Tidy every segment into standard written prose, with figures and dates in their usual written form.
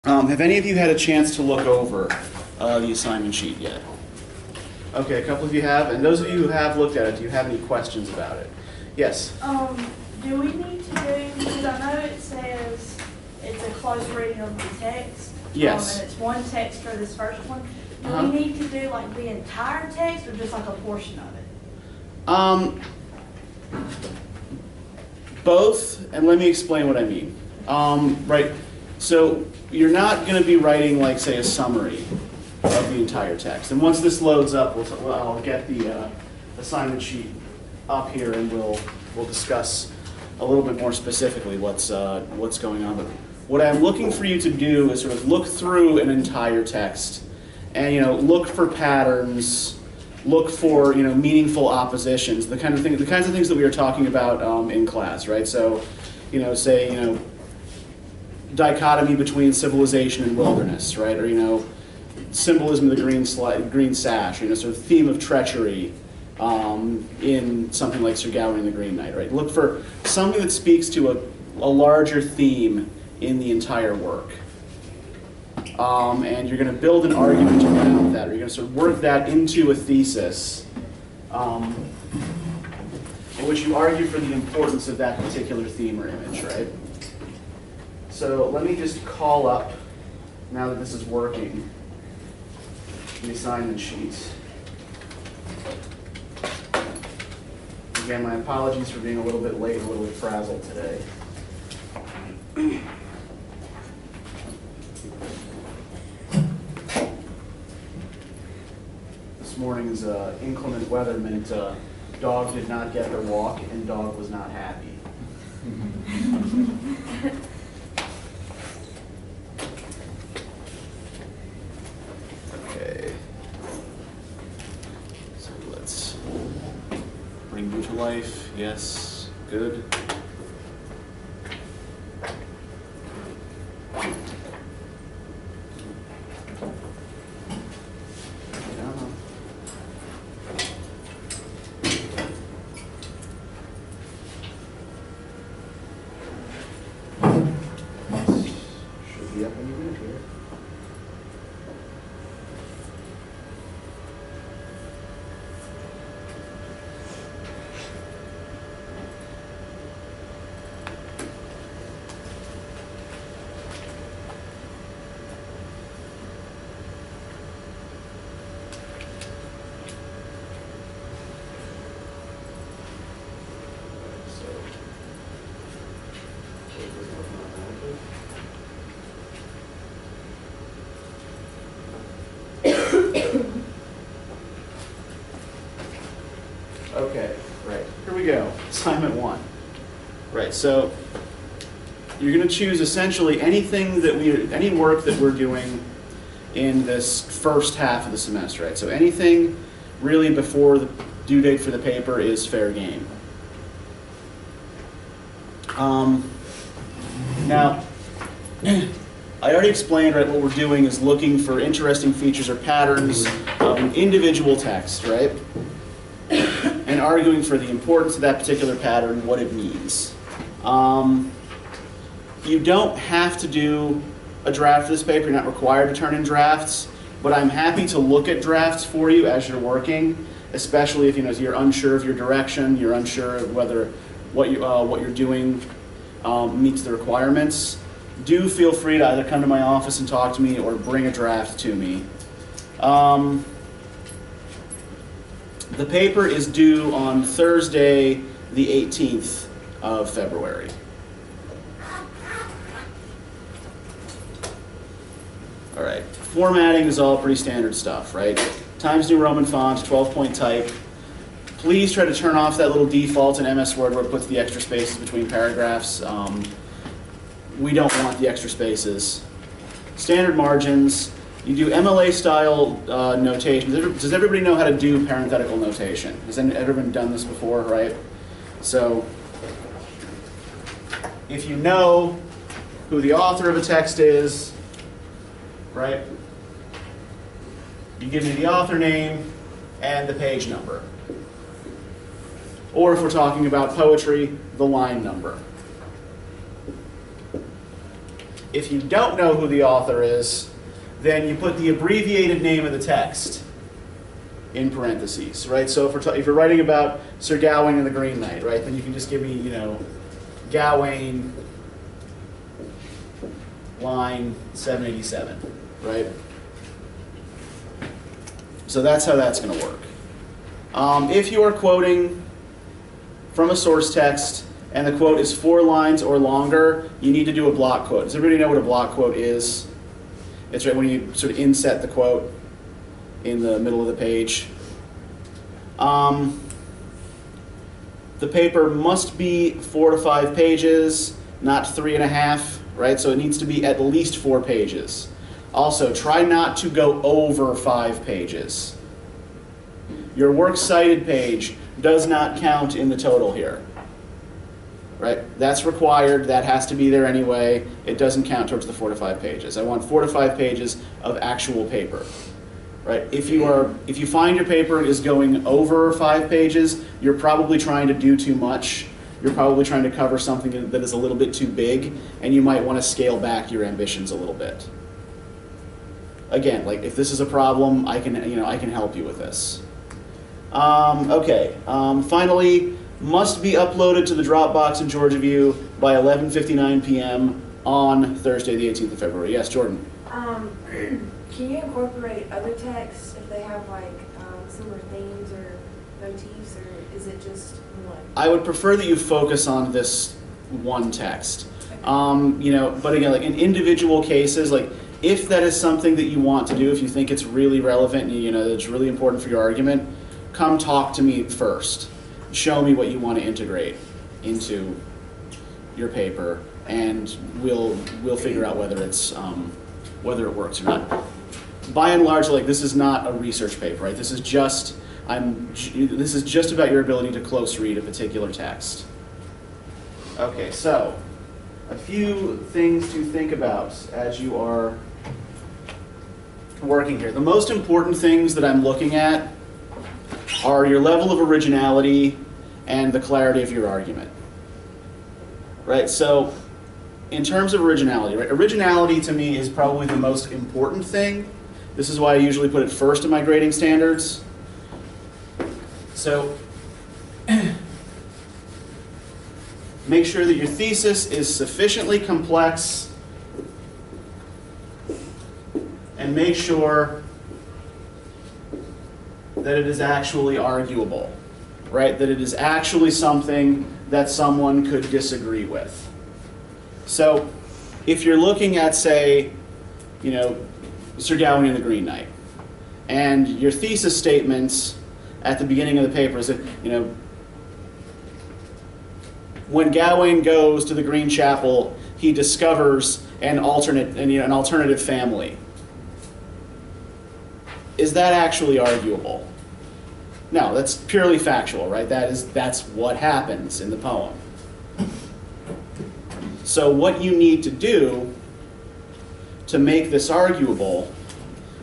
Have any of you had a chance to look over the assignment sheet yet? Okay, a couple of you have. And those of you who have looked at it, do you have any questions about it? Yes? Do we need to do, because I know it says it's a close reading of the text. Yes. And it's one text for this first one. Do we need to do like the entire text or just like a portion of it? Both, and let me explain what I mean. Right, so you're not going to be writing, like, say, a summary of the entire text. And once this loads up, I'll get the assignment sheet up here, and we'll discuss a little bit more specifically what's going on. But what I'm looking for you to do is sort of look through an entire text, and look for patterns, look for meaningful oppositions, the kinds of things that we were talking about in class, right? So, say dichotomy between civilization and wilderness, right? Or symbolism of the green sash, sort of theme of treachery in something like Sir Gawain and the Green Knight, right? Look for something that speaks to a larger theme in the entire work. And you're going to build an argument around that, or you're going to sort of work that into a thesis in which you argue for the importance of that particular theme or image, right? So let me just call up, now that this is working, the assignment sheet. Again, my apologies for being a little bit late and a little bit frazzled today. This morning's inclement weather meant dog did not get her walk and dog was not happy. Okay. So let's bring you to life. Yes, good. Okay, right, here we go, assignment 1. Right, so you're going to choose essentially any work that we're doing in this first half of the semester, right? So anything really before the due date for the paper is fair game. Now, I already explained, right, what we're doing is looking for interesting features or patterns of an individual text, right? And arguing for the importance of that particular pattern, what it means. You don't have to do a draft for this paper. You're not required to turn in drafts, but I'm happy to look at drafts for you as you're working, especially if you're unsure of your direction, you're unsure of whether what you're doing meets the requirements. Do feel free to either come to my office and talk to me or bring a draft to me. The paper is due on Thursday, the 18th of February. All right, formatting is all pretty standard stuff, right? Times New Roman font, 12-point type. Please try to turn off that little default in MS Word where it puts the extra spaces between paragraphs. We don't want the extra spaces. Standard margins. You do MLA style notation. Does everybody know how to do parenthetical notation? Has everyone done this before, right? So if you know who the author of a text is, right, you give me the author name and the page number. Or if we're talking about poetry, the line number. If you don't know who the author is, then you put the abbreviated name of the text in parentheses, right? So if you're writing about Sir Gawain and the Green Knight, right, then you can just give me, you know, Gawain, line 787, right? So that's how that's going to work. If you are quoting from a source text and the quote is 4 lines or longer, you need to do a block quote. Does everybody know what a block quote is? It's right when you sort of inset the quote in the middle of the page. The paper must be 4 to 5 pages, not 3.5, right? So it needs to be at least 4 pages. Also, try not to go over 5 pages. Your works cited page does not count in the total here, right? That's required. That has to be there anyway. It doesn't count towards the 4 to 5 pages. I want 4 to 5 pages of actual paper, right? If you find your paper is going over 5 pages, you're probably trying to do too much. You're probably trying to cover something that is a little bit too big, and you might want to scale back your ambitions a little bit. Again, like if this is a problem, I can help you with this. Finally, must be uploaded to the Dropbox in Georgia View by 11:59 p.m. on Thursday, the 18th of February. Yes, Jordan. Can you incorporate other texts if they have like similar themes or motifs, or is it just one? I would prefer that you focus on this one text. But again, like in individual cases, like if that is something that you want to do, if you think it's really relevant and it's really important for your argument, come talk to me first. Show me what you want to integrate into your paper, and we'll figure out whether it's whether it works or not. By and large, like this is not a research paper, right? This is just about your ability to close read a particular text. Okay, so a few things to think about as you are working here. The most important things that I'm looking at are your level of originality and the clarity of your argument. Right? So in terms of originality, right? Originality to me is probably the most important thing. This is why I usually put it first in my grading standards. So make sure that your thesis is sufficiently complex, and make sure that it is actually arguable, right? That it is actually something that someone could disagree with. So if you're looking at, say, Sir Gawain and the Green Knight, and your thesis statements at the beginning of the paper is that, when Gawain goes to the Green Chapel, he discovers an alternative family. Is that actually arguable? No, that's purely factual, right? That's what happens in the poem. So what you need to do to make this arguable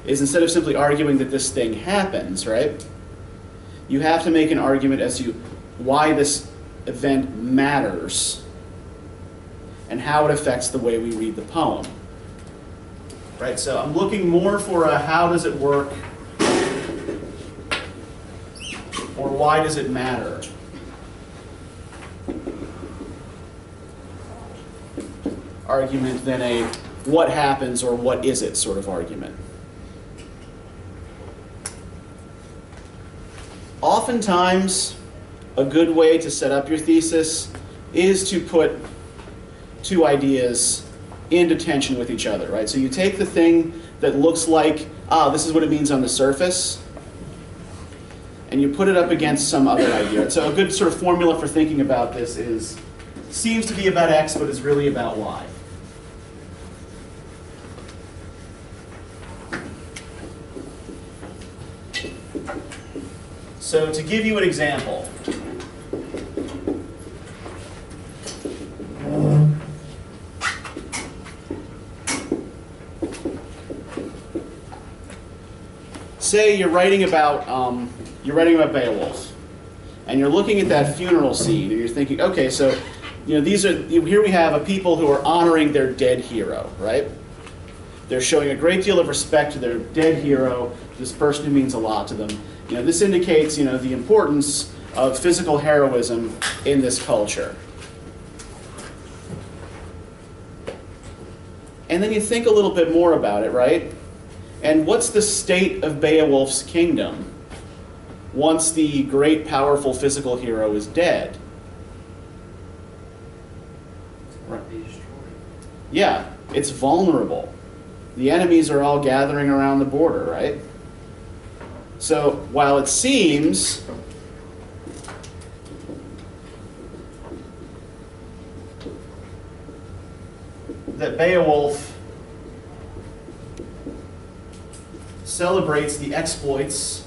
is, instead of simply arguing that this thing happens, right? You have to make an argument as to why this event matters and how it affects the way we read the poem. Right, so I'm looking more for a how does it work, or why does it matter? Argument than a what happens or what is it sort of argument. Oftentimes, a good way to set up your thesis is to put two ideas into tension with each other, right? So you take the thing that looks like, this is what it means on the surface, and you put it up against some other idea. So a good sort of formula for thinking about this is, seems to be about X, but is really about Y. So to give you an example, say you're writing about Beowulf, and you're looking at that funeral scene, and you're thinking, okay, so here we have a people who are honoring their dead hero, right? They're showing a great deal of respect to their dead hero, this person who means a lot to them. This indicates, the importance of physical heroism in this culture. And then you think a little bit more about it, right? And what's the state of Beowulf's kingdom once the great, powerful physical hero is dead? Right. Yeah, it's vulnerable. The enemies are all gathering around the border, right? So while it seems that Beowulf celebrates the exploits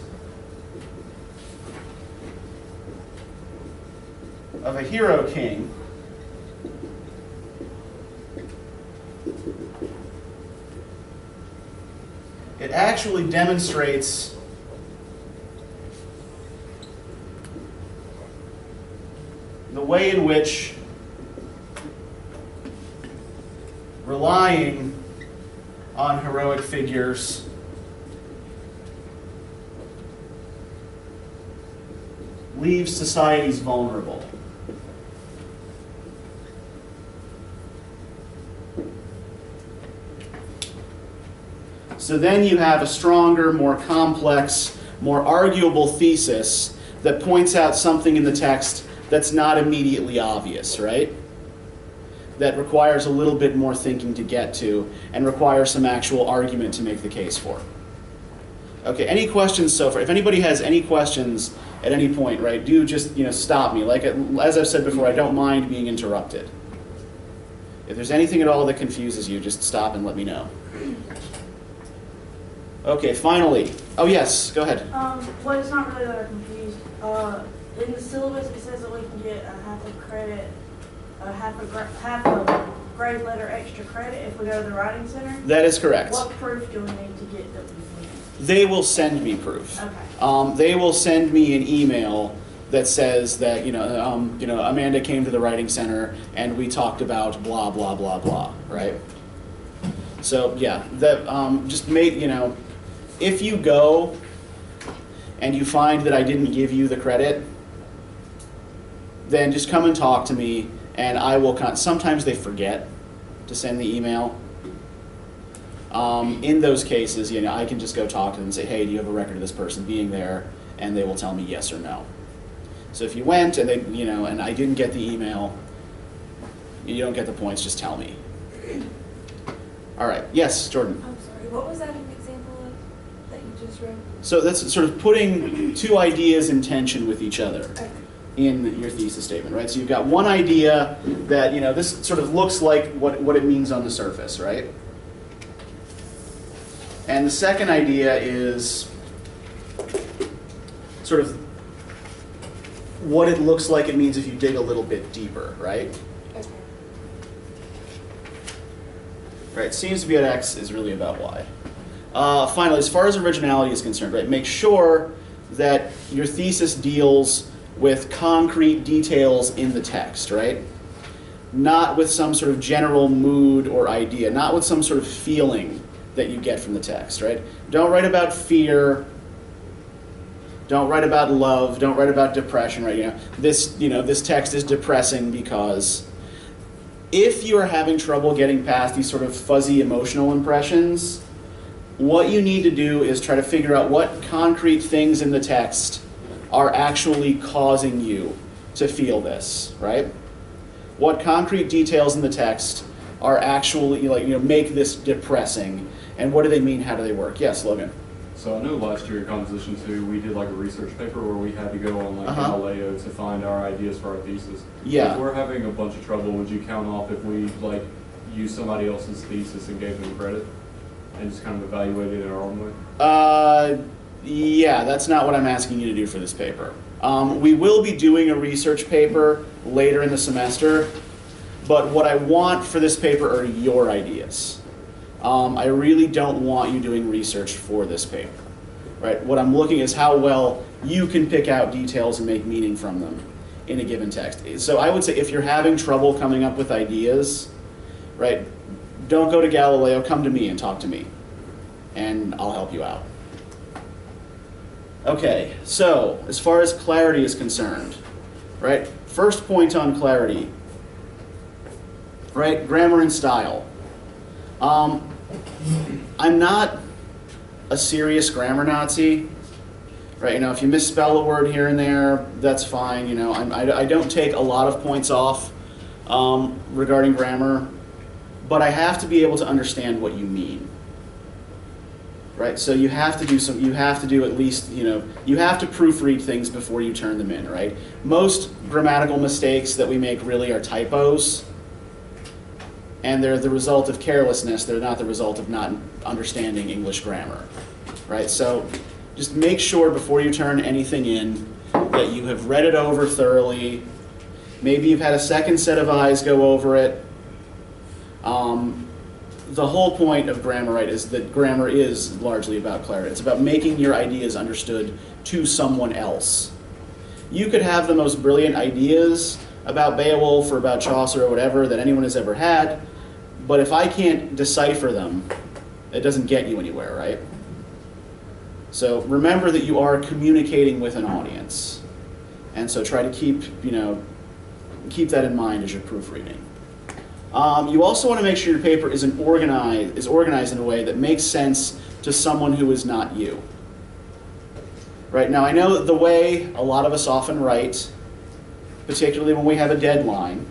of a hero king, it actually demonstrates the way in which relying on heroic figures leaves societies vulnerable. So then you have a stronger, more complex, more arguable thesis that points out something in the text that's not immediately obvious, right? That requires a little bit more thinking to get to and requires some actual argument to make the case for. Okay, any questions so far? If anybody has any questions at any point, right, do just, stop me. Like, as I've said before, I don't mind being interrupted. If there's anything at all that confuses you, just stop and let me know. Okay, finally. Oh, yes, go ahead. Well, it's not really that I'm confused. In the syllabus, it says that we can get a half a credit, half a grade letter extra credit if we go to the writing center. That is correct. What proof do we need to get that we can? They will send me proof. Okay. They will send me an email that says that Amanda came to the writing center and we talked about blah blah blah blah, right? So yeah, that just make if you go and you find that I didn't give you the credit, then just come and talk to me, and I will. Sometimes they forget to send the email. In those cases, I can just go talk to them and say, hey, do you have a record of this person being there? And they will tell me yes or no. So if you went and they, and I didn't get the email, you don't get the points, just tell me. All right, yes, Jordan. I'm sorry, what was that an example of that you just read? So that's sort of putting two ideas in tension with each other. Okay. In your thesis statement, right? So you've got one idea that, this sort of looks like what it means on the surface, right? And the second idea is sort of what it looks like it means if you dig a little bit deeper, right? Okay. Right, seems to be at X is really about Y. Finally, as far as originality is concerned, right, make sure that your thesis deals with concrete details in the text, right? Not with some sort of general mood or idea, not with some sort of feeling that you get from the text, right? Don't write about fear. Don't write about love. Don't write about depression, right? This text is depressing because if you are having trouble getting past these sort of fuzzy emotional impressions, what you need to do is try to figure out what concrete things in the text are actually causing you to feel this, right? What concrete details in the text are actually, make this depressing, and what do they mean, how do they work? Yes, Logan. So I know last year at Composition 2, we did like a research paper where we had to go on Galileo to find our ideas for our thesis. Yeah. If we're having a bunch of trouble, would you count off if we use somebody else's thesis and gave them credit and just kind of evaluated it in our own way? Yeah, that's not what I'm asking you to do for this paper. We will be doing a research paper later in the semester, but what I want for this paper are your ideas. I really don't want you doing research for this paper, right? What I'm looking is how well you can pick out details and make meaning from them in a given text. So I would say if you're having trouble coming up with ideas, right, don't go to Galileo, come to me and talk to me, and I'll help you out. Okay, so as far as clarity is concerned, right, first point on clarity, right, grammar and style. I'm not a serious grammar Nazi, right? You know, if you misspell a word here and there, that's fine. You know, I don't take a lot of points off regarding grammar, but I have to be able to understand what you mean, right? So you have to do at least, you know, you have to proofread things before you turn them in, right? Most grammatical mistakes that we make really are typos, and they're the result of carelessness. They're not the result of not understanding English grammar, right? So just make sure before you turn anything in that you have read it over thoroughly. Maybe you've had a second set of eyes go over it. The whole point of grammar, right, is that grammar is largely about clarity. It's about making your ideas understood to someone else. You could have the most brilliant ideas about Beowulf or about Chaucer or whatever that anyone has ever had, but if I can't decipher them, it doesn't get you anywhere, right? So remember that you are communicating with an audience, and so try to keep that in mind as you're proofreading. You also want to make sure your paper is organized in a way that makes sense to someone who is not you. Right now, I know that the way a lot of us often write, particularly when we have a deadline,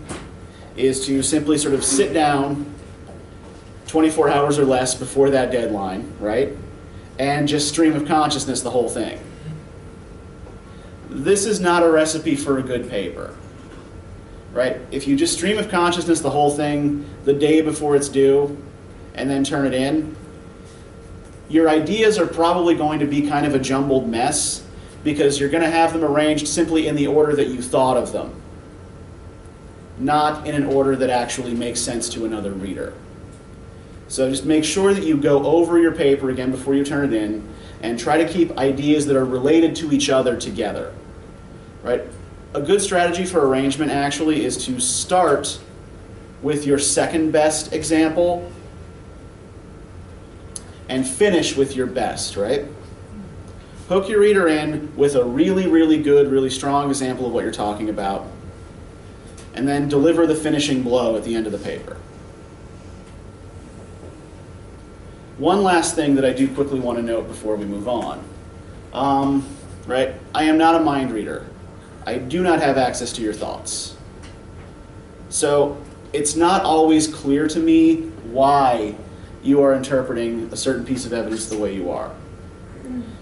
is to simply sort of sit down 24 hours or less before that deadline, right? And just stream of consciousness the whole thing. This is not a recipe for a good paper, right? If you just stream of consciousness the whole thing the day before it's due and then turn it in, your ideas are probably going to be kind of a jumbled mess because you're going to have them arranged simply in the order that you thought of them, not in an order that actually makes sense to another reader. So just make sure that you go over your paper again before you turn it in and try to keep ideas that are related to each other together, right? A good strategy for arrangement actually is to start with your second best example and finish with your best, right? Hook your reader in with a really, really good, really strong example of what you're talking about, and then deliver the finishing blow at the end of the paper. One last thing that I do quickly want to note before we move on. Right? I am not a mind reader. I do not have access to your thoughts. So it's not always clear to me why you are interpreting a certain piece of evidence the way you are.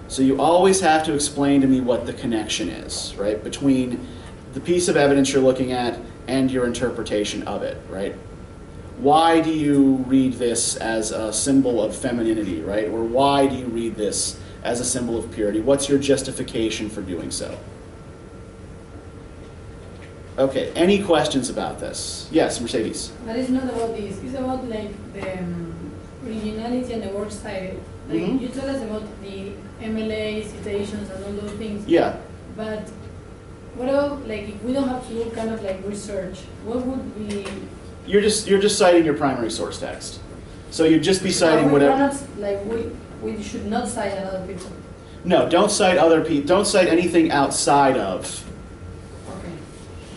So you always have to explain to me what the connection is, right, between the piece of evidence you're looking at and your interpretation of it, right? Why do you read this as a symbol of femininity, right? Or why do you read this as a symbol of purity? What's your justification for doing so? Okay, any questions about this? Yes, Mercedes. But it's not about this. It's about like the originality and the works cited. Like you told us about the MLA, citations, and all those things. Yeah. But what about like if we don't have to do kind of like research? What would be? You're just citing your primary source text. So you'd just be citing whatever. Like we should not cite other people. No, don't cite other people. Don't cite anything outside of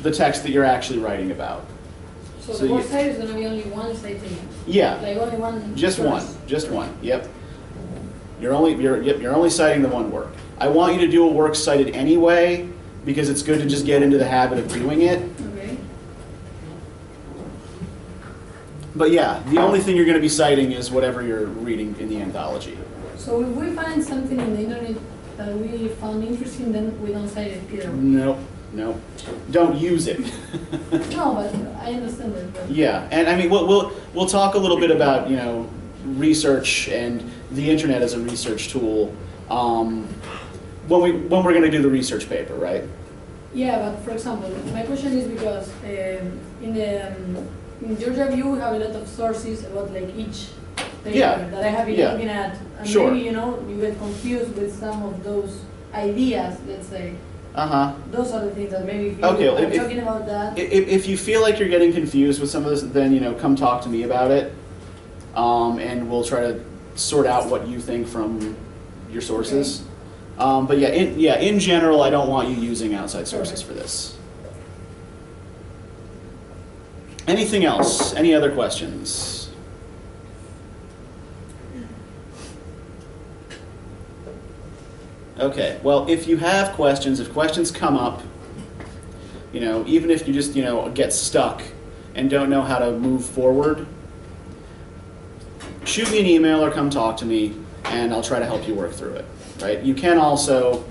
the text that you're actually writing about. So the works cited is going to be only one citation. Yeah. Like only one. Just one. Just one. Yep. You're only citing the one work. I want you to do a work cited anyway because it's good to just get into the habit of doing it. Okay. But yeah, the only thing you're going to be citing is whatever you're reading in the anthology. So if we find something in the internet that we found interesting, then we don't cite it either. Nope. Don't use it. No, but I understand that. But Yeah, and I mean we'll talk a little bit about research and the internet as a research tool when we're going to do the research paper, right? Yeah, but for example, my question is because in your review we have a lot of sources about like each paper that I have been looking at, and Sure. maybe you get confused with some of those ideas, let's say. Uh-huh. Those are the things that maybe if you Okay, are if- talking about that. If you feel like you're getting confused with some of this, then, come talk to me about it. And we'll try to sort out what you think from your sources. But in general, I don't want you using outside sources for this. Anything else? Any other questions? Okay, well, if you have questions, if questions come up, even if you just, get stuck and don't know how to move forward, shoot me an email or come talk to me, and I'll try to help you work through it, right? You can also,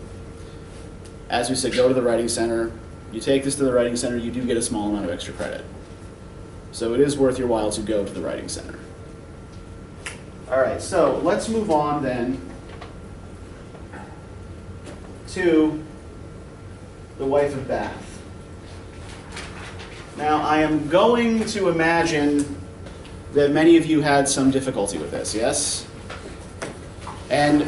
as we said, go to the Writing Center. You take this to the Writing Center, you do get a small amount of extra credit. So it is worth your while to go to the Writing Center. All right, so let's move on then to the Wife of Bath. Now, I am going to imagine that many of you had some difficulty with this, yes? And